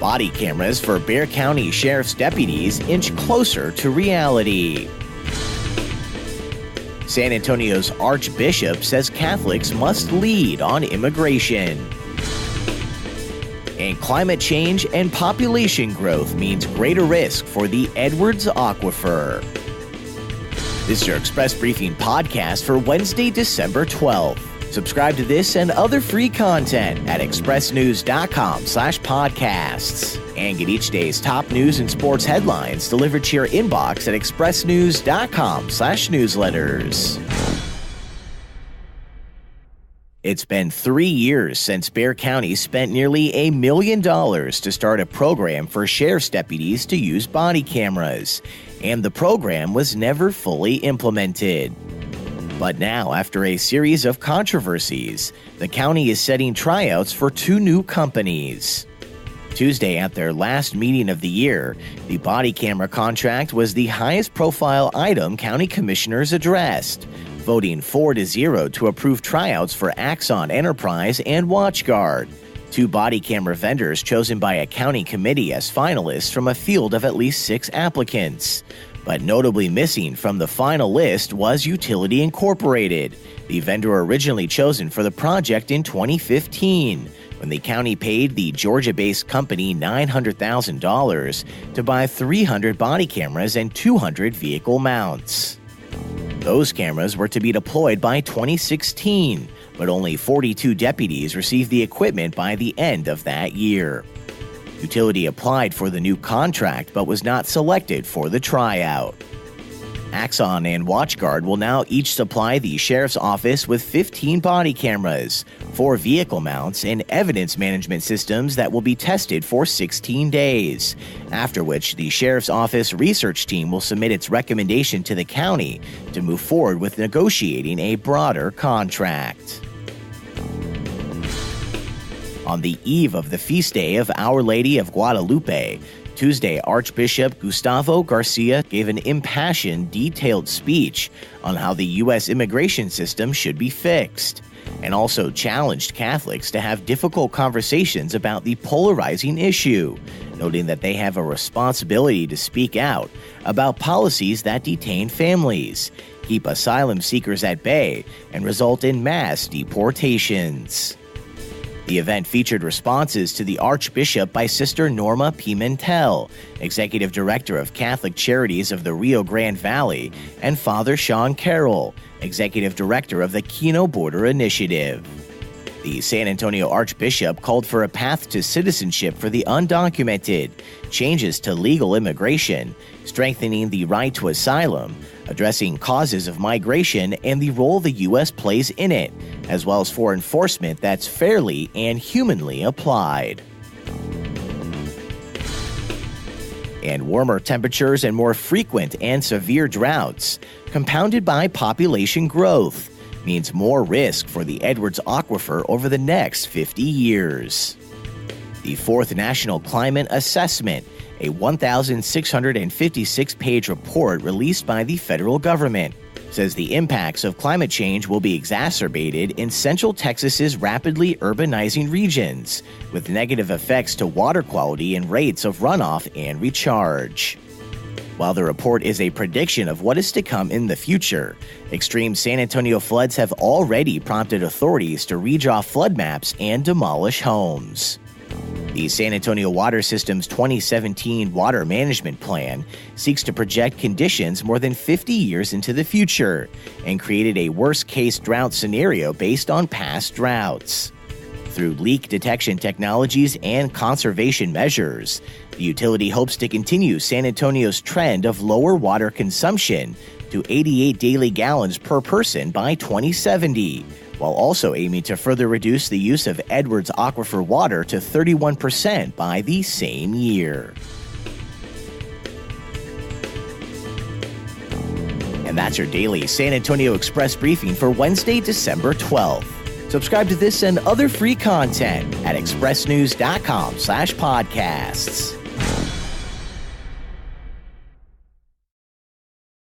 Body cameras for Bexar County Sheriff's deputies inch closer to reality. San Antonio's archbishop says Catholics must lead on immigration. And climate change and population growth means greater risk for the Edwards Aquifer. This is your Express Briefing podcast for Wednesday, December 12th. Subscribe to this and other free content at expressnews.com/podcasts. And get each day's top news and sports headlines delivered to your inbox at expressnews.com/newsletters. It's been 3 years since Bexar County spent nearly $1 million to start a program for sheriff's deputies to use body cameras, and the program was never fully implemented. But now, after a series of controversies, the county is setting tryouts for 2 new companies. Tuesday, at their last meeting of the year, the body camera contract was the highest profile item county commissioners addressed, voting 4-0 to approve tryouts for Axon Enterprise and WatchGuard, 2 body camera vendors chosen by a county committee as finalists from a field of at least 6 applicants. But notably missing from the final list was Utility Incorporated, the vendor originally chosen for the project in 2015, when the county paid the Georgia-based company $900,000 to buy 300 body cameras and 200 vehicle mounts. Those cameras were to be deployed by 2016, but only 42 deputies received the equipment by the end of that year. Utility applied for the new contract but was not selected for the tryout. Axon and WatchGuard will now each supply the sheriff's office with 15 body cameras, 4 vehicle mounts, and evidence management systems that will be tested for 16 days, after which the sheriff's office research team will submit its recommendation to the county to move forward with negotiating a broader contract. On the eve of the feast day of Our Lady of Guadalupe, Tuesday, Archbishop Gustavo Garcia gave an impassioned, detailed speech on how the U.S. immigration system should be fixed, and also challenged Catholics to have difficult conversations about the polarizing issue, noting that they have a responsibility to speak out about policies that detain families, keep asylum seekers at bay, and result in mass deportations. The event featured responses to the Archbishop by Sister Norma Pimentel, Executive Director of Catholic Charities of the Rio Grande Valley, and Father Sean Carroll, Executive Director of the Kino Border Initiative. The San Antonio Archbishop called for a path to citizenship for the undocumented, changes to legal immigration, strengthening the right to asylum, addressing causes of migration and the role the U.S. plays in it, as well as for enforcement that's fairly and humanly applied. And warmer temperatures and more frequent and severe droughts, compounded by population growth, means more risk for the Edwards Aquifer over the next 50 years. The 4th National Climate Assessment, a 1,656-page report released by the federal government, says the impacts of climate change will be exacerbated in Central Texas's rapidly urbanizing regions, with negative effects to water quality and rates of runoff and recharge. While the report is a prediction of what is to come in the future, extreme San Antonio floods have already prompted authorities to redraw flood maps and demolish homes. The San Antonio Water System's 2017 Water Management Plan seeks to project conditions more than 50 years into the future and created a worst-case drought scenario based on past droughts. Through leak detection technologies and conservation measures, the utility hopes to continue San Antonio's trend of lower water consumption to 88 daily gallons per person by 2070, while also aiming to further reduce the use of Edwards Aquifer water to 31% by the same year. And that's your daily San Antonio Express briefing for Wednesday, December 12th. Subscribe to this and other free content at expressnews.com/podcasts.